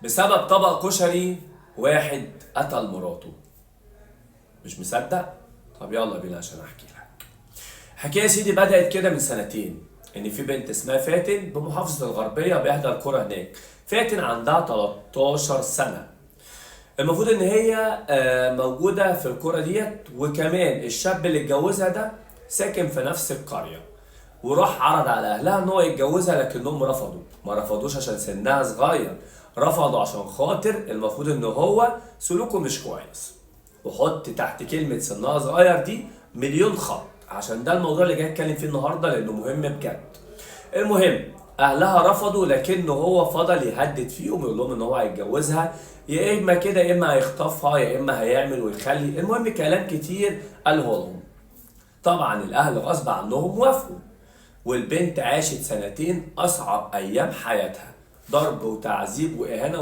بسبب طبق كشري واحد قتل مراته. مش مصدق؟ طب يلا بينا عشان احكي لك. الحكايه يا سيدي بدأت كده من سنتين، ان في بنت اسمها فاتن بمحافظة الغربية بيحضر كرة هناك. فاتن عندها 13 سنة. المفروض ان هي موجودة في الكرة ديت، وكمان الشاب اللي اتجوزها ده ساكن في نفس القرية، وراح عرض على اهلها ان هو يتجوزها، لكنهم رفضوا. ما رفضوش عشان سنها صغير، رفضوا عشان خاطر المفروض ان هو سلوكه مش كويس. وحط تحت كلمة سنها صغير دي مليون خط، عشان ده الموضوع اللي جاي اتكلم فيه النهارده لانه مهم بجد. المهم اهلها رفضوا، لكنه هو فضل يهدد فيهم ويقول لهم ان هو هيتجوزها، يا اما كده يا اما هيخطفها يا اما هيعمل ويخلي، المهم كلام كتير قاله لهم. طبعا الاهل غصب عنهم وافقوا، والبنت عاشت سنتين اصعب ايام حياتها، ضرب وتعذيب واهانه